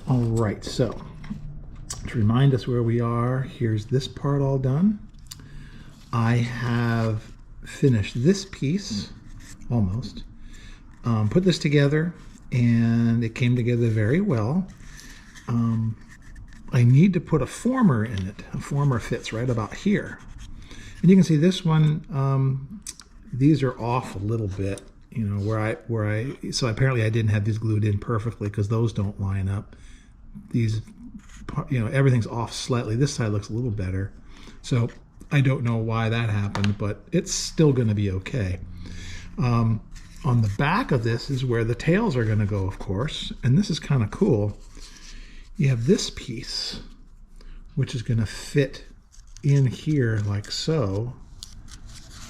All right, so to remind us where we are, here's this part all done. I have finished this piece, almost. Put this together, and it came together very well. I need to put a former in it. A former fits right about here. And you can see this one, these are off a little bit, you know, so apparently I didn't have these glued in perfectly because those don't line up. These, you know, everything's off slightly. This side looks a little better. So I don't know why that happened, but it's still going to be okay. On the back of this is where the tails are going to go, of course. And this is kind of cool. You have this piece, which is going to fit in here like so.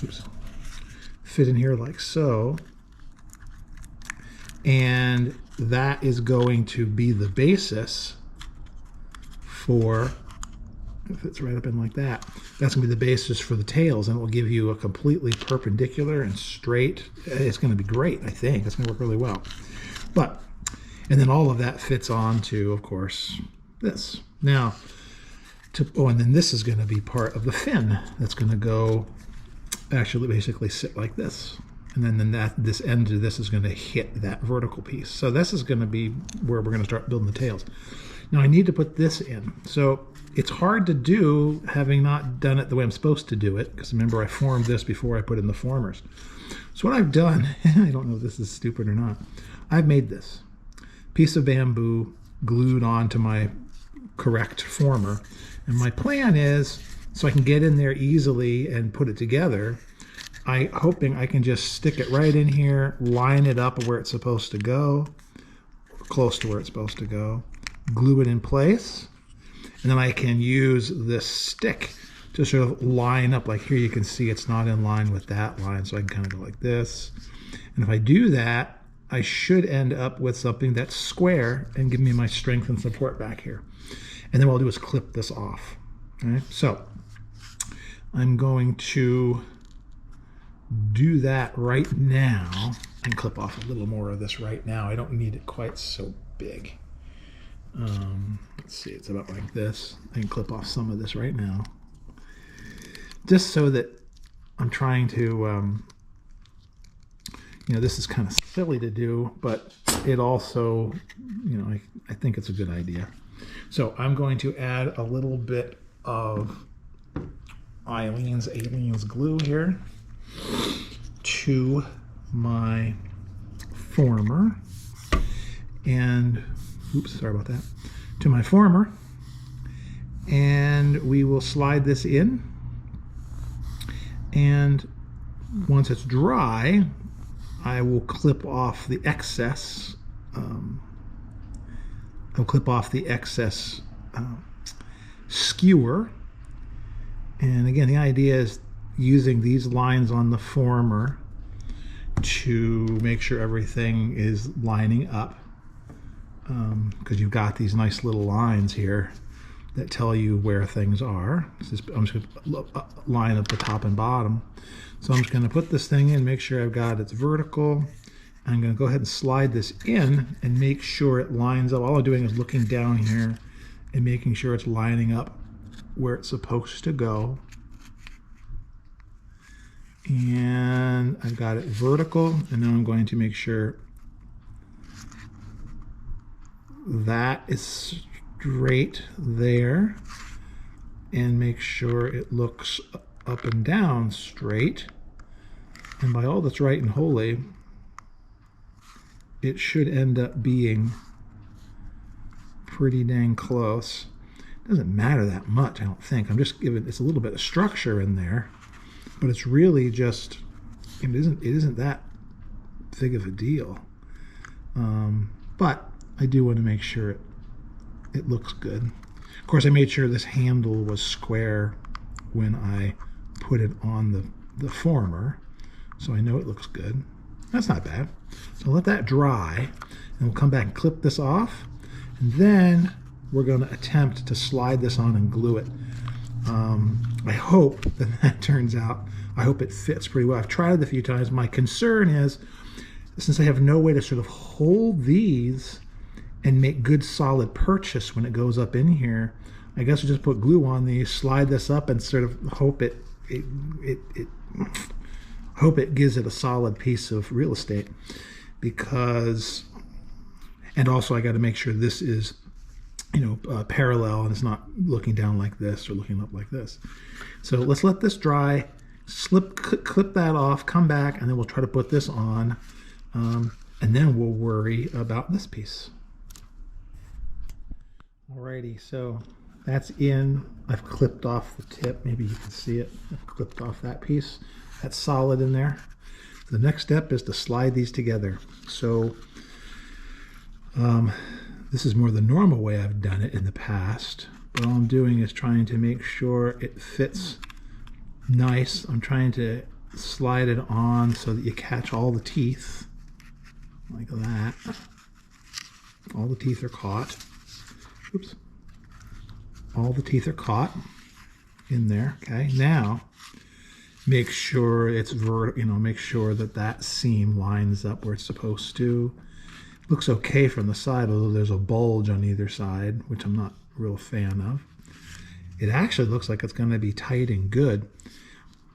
Oops. Fit in here like so. And that is going to be the basis for, if it's right up in like that, that's going to be the basis for the tails, and it will give you a completely perpendicular and straight. It's going to be great, I think. It's going to work really well. And then all of that fits onto, of course, this. Now, and then this is going to be part of the fin that's going to go, actually basically sit like this. And then this end of this is going to hit that vertical piece. So this is going to be where we're going to start building the tails. Now I need to put this in. So it's hard to do having not done it the way I'm supposed to do it, because remember I formed this before I put in the formers. So what I've done, I don't know if this is stupid or not, I've made this piece of bamboo glued onto my correct former. And my plan is, so I can get in there easily and put it together, hoping I can just stick it right in here, line it up where it's supposed to go, or close to where it's supposed to go, glue it in place, and then I can use this stick to sort of line up. Like here you can see it's not in line with that line, so I can kind of go like this. And if I do that, I should end up with something that's square and give me my strength and support back here. And then what I'll do is clip this off. Okay? So I'm going to do that right now and clip off a little more of this right now. I don't need it quite so big. Let's see, it's about like this. I can clip off some of this right now. Just so that I'm trying to, you know, this is kind of silly to do, but it also, you know, I think it's a good idea. So I'm going to add a little bit of Aleene's glue here to my former, and oops, sorry about that, to my former, and we will slide this in, and once it's dry I will clip off the excess skewer. And again, the idea is using these lines on the former to make sure everything is lining up, because you've got these nice little lines here that tell you where things are. I'm just going to line up the top and bottom. So I'm just going to put this thing in, make sure I've got it's vertical. I'm going to go ahead and slide this in and make sure it lines up. All I'm doing is looking down here and making sure it's lining up where it's supposed to go. And I've got it vertical, and now I'm going to make sure that is straight there, and make sure it looks up and down straight. And by all that's right and holy, it should end up being pretty dang close. It doesn't matter that much, I don't think. I'm just giving it's a little bit of structure in there, but it's really just, it isn't that big of a deal. But I do want to make sure it looks good. Of course, I made sure this handle was square when I put it on the former, so I know it looks good. That's not bad. So let that dry, and we'll come back and clip this off, and then we're going to attempt to slide this on and glue it. I hope that turns out, I hope it fits pretty well. I've tried it a few times. My concern is, since I have no way to sort of hold these and make good solid purchase when it goes up in here, I guess we just put glue on these, slide this up, and sort of hope it gives it a solid piece of real estate. Because, and also I got to make sure this is, parallel and it's not looking down like this or looking up like this. So let's let this dry, clip that off, come back, and then we'll try to put this on, and then we'll worry about this piece. Alrighty, so that's in. I've clipped off the tip. Maybe you can see it. I've clipped off that piece. That's solid in there. The next step is to slide these together. So this is more the normal way I've done it in the past, but all I'm doing is trying to make sure it fits nice. I'm trying to slide it on so that you catch all the teeth like that. All the teeth are caught. Oops. All the teeth are caught in there. Okay, now make sure it's make sure that that seam lines up where it's supposed to. Looks okay from the side, although there's a bulge on either side, which I'm not a real fan of. It actually looks like it's going to be tight and good.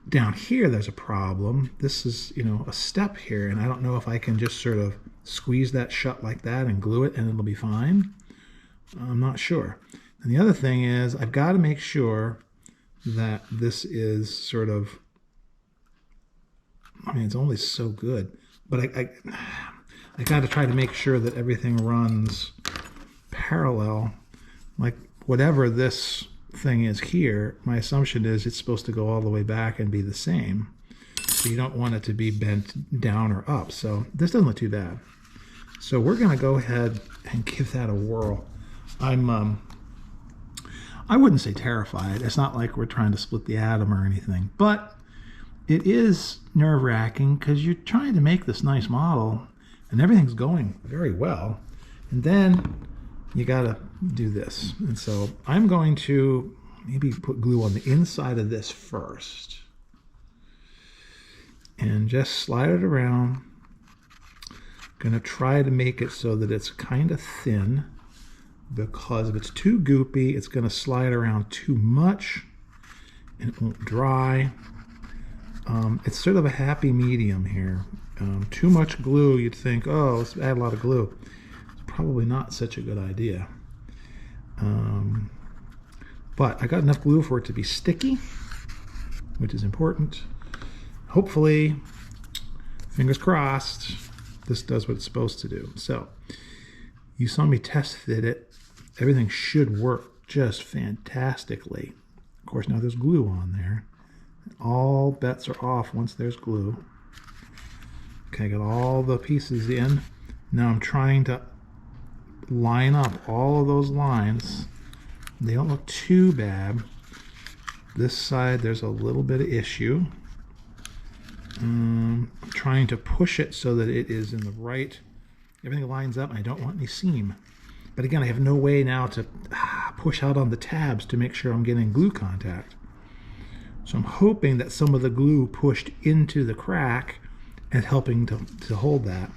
Down here there's a problem. This is, a step here, and I don't know if I can just sort of squeeze that shut like that and glue it and it'll be fine. I'm not sure. And the other thing is I've got to make sure that this is sort of, it's only so good, but I got to try to make sure that everything runs parallel. Like whatever this thing is here, my assumption is it's supposed to go all the way back and be the same. So you don't want it to be bent down or up. So this doesn't look too bad. So we're going to go ahead and give that a whirl. I wouldn't say terrified. It's not like we're trying to split the atom or anything, but it is nerve-wracking because you're trying to make this nice model and everything's going very well, and then you gotta do this. And so I'm going to maybe put glue on the inside of this first and just slide it around. Gonna try to make it so that it's kind of thin, because if it's too goopy, it's gonna slide around too much and it won't dry. It's sort of a happy medium here. Too much glue, you'd think, oh, let's add a lot of glue. It's probably not such a good idea. But I got enough glue for it to be sticky, which is important. Hopefully, fingers crossed, this does what it's supposed to do. So, you saw me test fit it. Everything should work just fantastically. Of course, now there's glue on there. All bets are off once there's glue. Okay, I got all the pieces in. Now I'm trying to line up all of those lines. They don't look too bad. This side, there's a little bit of issue. I'm trying to push it so that it is in the right, everything lines up, and I don't want any seam. But again, I have no way now to push out on the tabs to make sure I'm getting glue contact. So I'm hoping that some of the glue pushed into the crack and helping to hold that.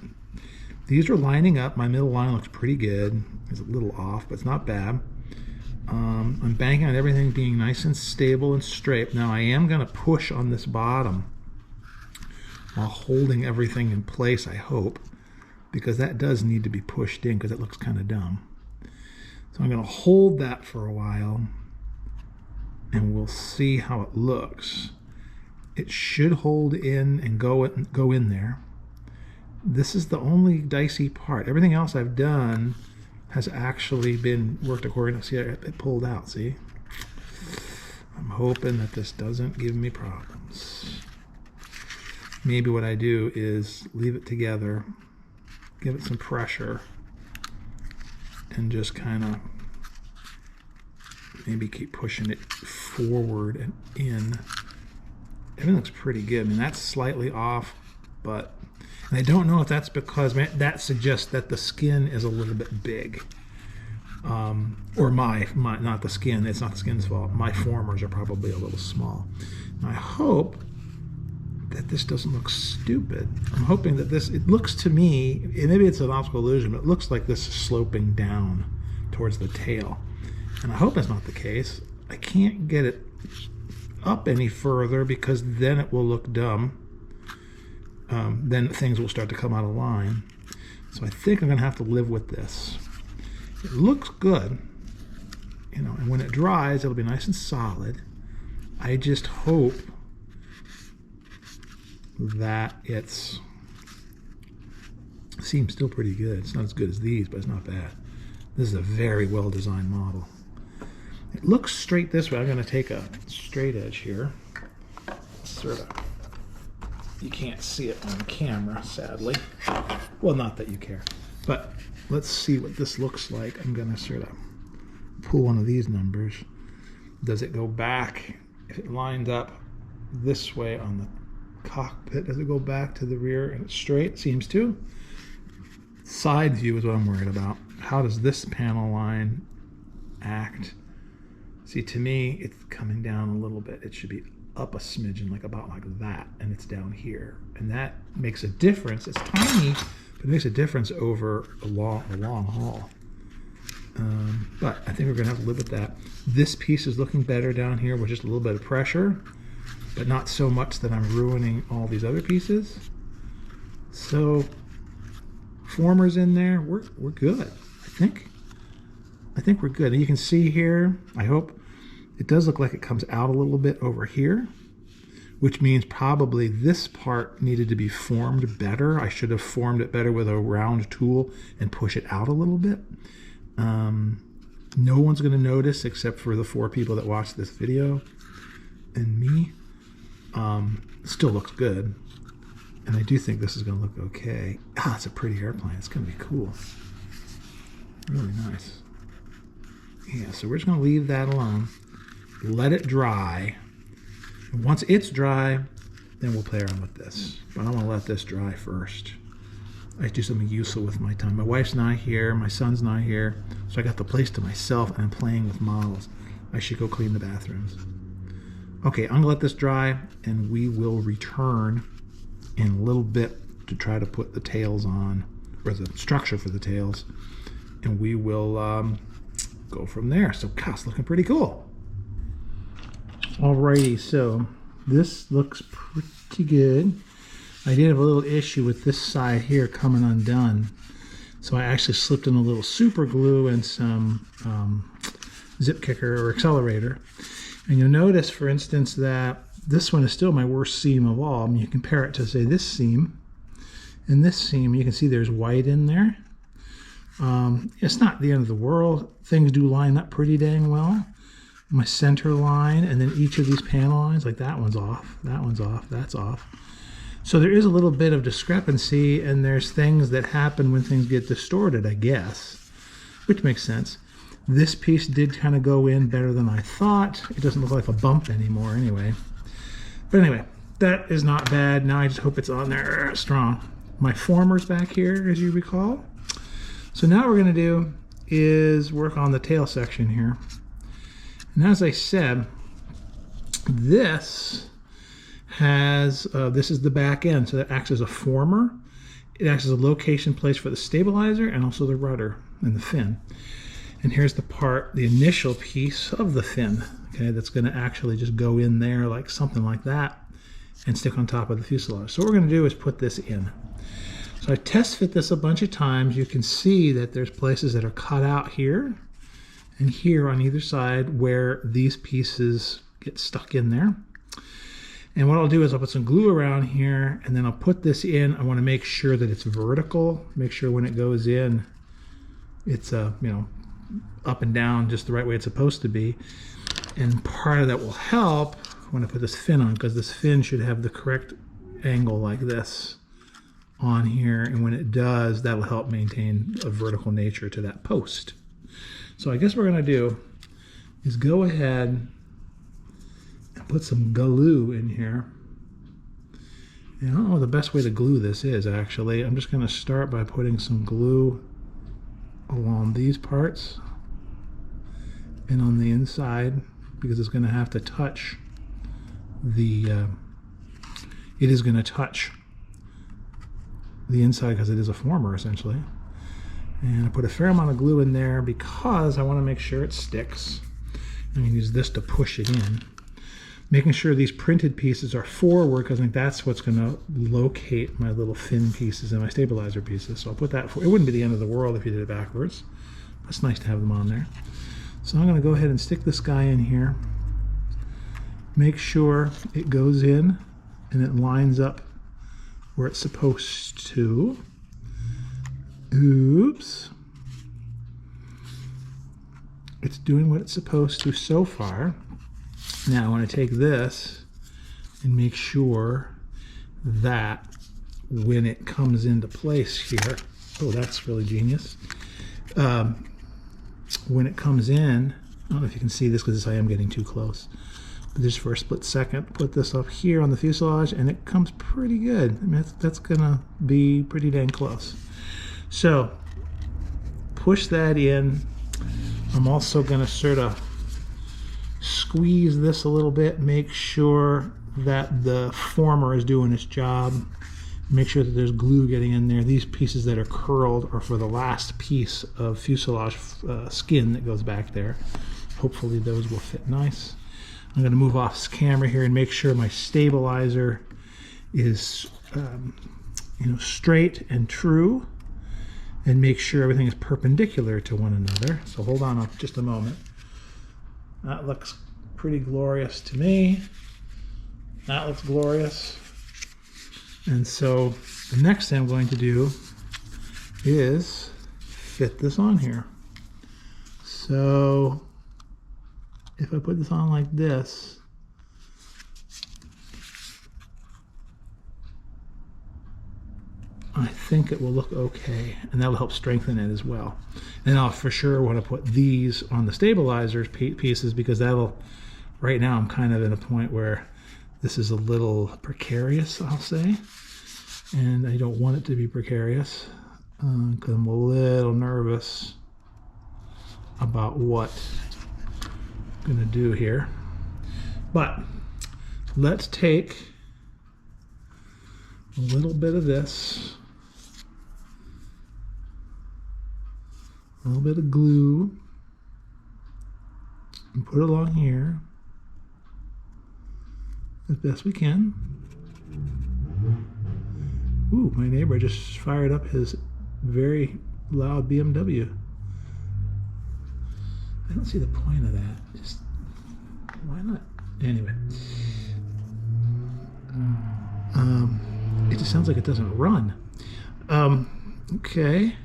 These are lining up. My middle line looks pretty good. It's a little off, but it's not bad. I'm banking on everything being nice and stable and straight. Now I am going to push on this bottom while holding everything in place, I hope, because that does need to be pushed in because it looks kind of dumb. So I'm going to hold that for a while and we'll see how it looks. It should hold in and go in there. This is the only dicey part. Everything else I've done has actually been worked according to, see, it pulled out, see? I'm hoping that this doesn't give me problems. Maybe what I do is leave it together, give it some pressure, and just kind of maybe keep pushing it forward and in. Everything looks pretty good. I mean, that's slightly off, but and I don't know if that's because that suggests that the skin is a little bit big. Or my not the skin, it's not the skin's fault. My formers are probably a little small. And I hope that this doesn't look stupid. I'm hoping that this, it looks to me, and maybe it's an optical illusion, but it looks like this is sloping down towards the tail. And I hope that's not the case. I can't get it up any further because then it will look dumb. Then things will start to come out of line. So I think I'm gonna have to live with this. It looks good, you know, and when it dries, it'll be nice and solid. I just hope that it's, seems still pretty good. It's not as good as these, but it's not bad. This is a very well designed model. It looks straight this way. I'm going to take a straight edge here. Sort of. You can't see it on camera, sadly. Well, not that you care. But let's see what this looks like. I'm going to sort of pull one of these numbers. Does it go back? If it lines up this way on the cockpit, does it go back to the rear and it's straight? Seems to. Side view is what I'm worried about. How does this panel line act? See, to me, it's coming down a little bit. It should be up a smidgen, like about like that, and it's down here. And that makes a difference. It's tiny, but it makes a difference over a long haul. But I think we're gonna have to live with that. This piece is looking better down here with just a little bit of pressure, but not so much that I'm ruining all these other pieces. So, formers in there, we're good, I think. I think we're good. And you can see here, I hope, it does look like it comes out a little bit over here, which means probably this part needed to be formed better. I should have formed it better with a round tool and push it out a little bit. No one's going to notice except for the 4 people that watch this video and me. Still looks good. And I do think this is going to look okay. Ah, it's a pretty airplane. It's going to be cool. Really nice. Yeah, so we're just going to leave that alone. Let it dry. And once it's dry, then we'll play around with this. But I want to let this dry first. I do something useful with my time. My wife's not here. My son's not here. So I got the place to myself and I'm playing with models. I should go clean the bathrooms. Okay, I'm going to let this dry and we will return in a little bit to try to put the tails on, or the structure for the tails, and we will go from there. So gosh, looking pretty cool. Alrighty, so this looks pretty good. I did have a little issue with this side here coming undone, so I actually slipped in a little super glue and some zip kicker or accelerator. And you'll notice, for instance, that this one is still my worst seam of all. I mean, you compare it to, say, this seam and this seam. You can see there's white in there. It's not the end of the world. Things do line up pretty dang well. My center line, and then each of these panel lines, like that one's off, that one's off, that's off. So there is a little bit of discrepancy, and there's things that happen when things get distorted, I guess, which makes sense. This piece did kind of go in better than I thought. It doesn't look like a bump anymore anyway. But anyway, that is not bad. Now I just hope it's on there strong. My former's back here, as you recall. So now what we're going to do is work on the tail section here. And as I said, this has, this is the back end, so that acts as a former. It acts as a location place for the stabilizer and also the rudder and the fin. And here's the part, the initial piece of the fin, okay, that's going to actually just go in there like something like that and stick on top of the fuselage. So what we're going to do is put this in. So I test fit this a bunch of times. You can see that there's places that are cut out here and here on either side where these pieces get stuck in there. And what I'll do is I'll put some glue around here and then I'll put this in. I want to make sure that it's vertical, make sure when it goes in, it's you know, up and down just the right way it's supposed to be. And part of that will help when I put this fin on, because this fin should have the correct angle like this on here, and when it does, that'll help maintain a vertical nature to that post. So I guess what we're going to do is go ahead and put some glue in here. And I don't know what the best way to glue this is, actually. I'm just going to start by putting some glue along these parts and on the inside, because it's going to have to touch the it is going to touch the inside because it is a former essentially. And I put a fair amount of glue in there because I want to make sure it sticks. I'm going to use this to push it in. Making sure these printed pieces are forward because I think that's what's going to locate my little thin pieces and my stabilizer pieces. So I'll put that forward. It wouldn't be the end of the world if you did it backwards. It's nice to have them on there. So I'm going to go ahead and stick this guy in here. Make sure it goes in and it lines up where it's supposed to. Oops. It's doing what it's supposed to so far. Now I want to take this and make sure that when it comes into place here, oh, that's really genius. When it comes in, I don't know if you can see this because I am getting too close, but just for a split second, put this up here on the fuselage and it comes pretty good. I mean, that's gonna be pretty dang close. So push that in. I'm also gonna sort of squeeze this a little bit, make sure that the former is doing its job. Make sure that there's glue getting in there. These pieces that are curled are for the last piece of fuselage skin that goes back there. Hopefully those will fit nice. I'm going to move off camera here and make sure my stabilizer is straight and true, and make sure everything is perpendicular to one another. So hold on just a moment. That looks pretty glorious to me. That looks glorious. And so the next thing I'm going to do is fit this on here. So if I put this on like this, I think it will look okay, and that will help strengthen it as well. And I'll for sure want to put these on the stabilizers pieces because that'll, right now I'm kind of at a point where this is a little precarious, I'll say, and I don't want it to be precarious because I'm a little nervous about what I'm going to do here. But let's take a little bit of this, a little bit of glue, and put it along here as best we can. Ooh, my neighbor just fired up his very loud BMW. I don't see the point of that. Just, why not? Anyway. It just sounds like it doesn't run. Okay.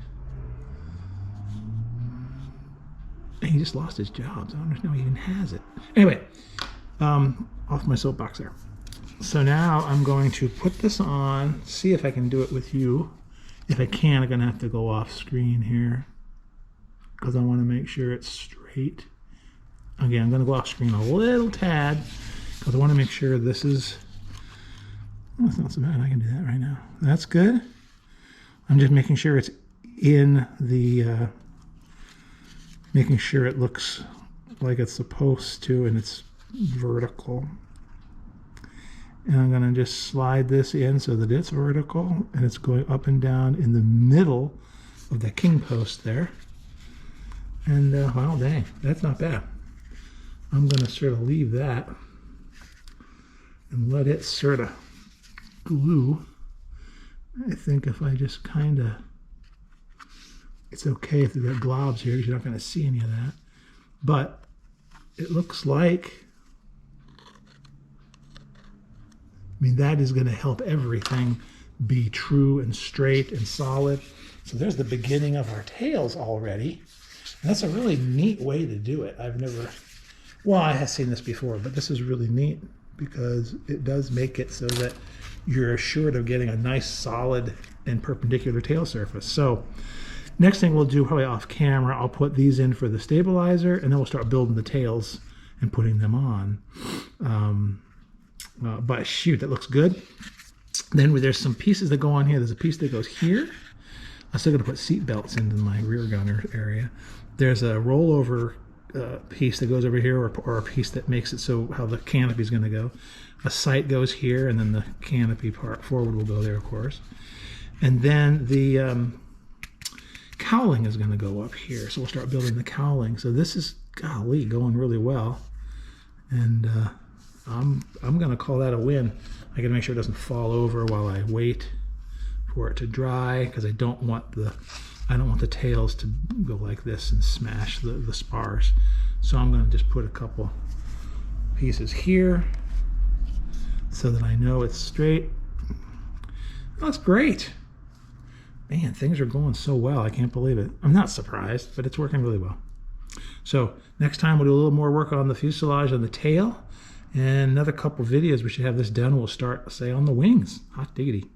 And he just lost his job. So I don't understand why he even has it. Anyway, off my soapbox there. So now I'm going to put this on, see if I can do it with you. If I can, I'm going to have to go off screen here because I want to make sure it's straight. Again, I'm going to go off screen a little tad because I want to make sure this is, oh, it's not so bad. I can do that right now. That's good. I'm just making sure it's in the, making sure it looks like it's supposed to and it's vertical. And I'm going to just slide this in so that it's vertical and it's going up and down in the middle of the king post there. And wow, dang, that's not bad. I'm going to sort of leave that and let it sort of glue. I think if I just kind of, it's okay if there's globs here because you're not going to see any of that. But it looks like, I mean, that is going to help everything be true and straight and solid. So there's the beginning of our tails already. And that's a really neat way to do it. I've never, well, I have seen this before, but this is really neat because it does make it so that you're assured of getting a nice, solid, and perpendicular tail surface. So next thing we'll do, probably off camera, I'll put these in for the stabilizer, and then we'll start building the tails and putting them on. But shoot, that looks good. Then there's some pieces that go on here. There's a piece that goes here. I'm still going to put seat belts into my rear gunner area. There's a rollover piece that goes over here, or a piece that makes it so how the canopy is going to go. a sight goes here, and then the canopy part forward will go there, of course. And then the cowling is going to go up here. So we'll start building the cowling. So this is, golly, going really well. And I'm going to call that a win. I got to make sure it doesn't fall over while I wait for it to dry, because I don't want the tails to go like this and smash the spars. So I'm going to just put a couple pieces here so that I know it's straight. Oh, that's great. Man, things are going so well. I can't believe it. I'm not surprised, but it's working really well. So next time we'll do a little more work on the fuselage and the tail, and another couple videos we should have this done. We'll start, say, on the wings. Hot diggity.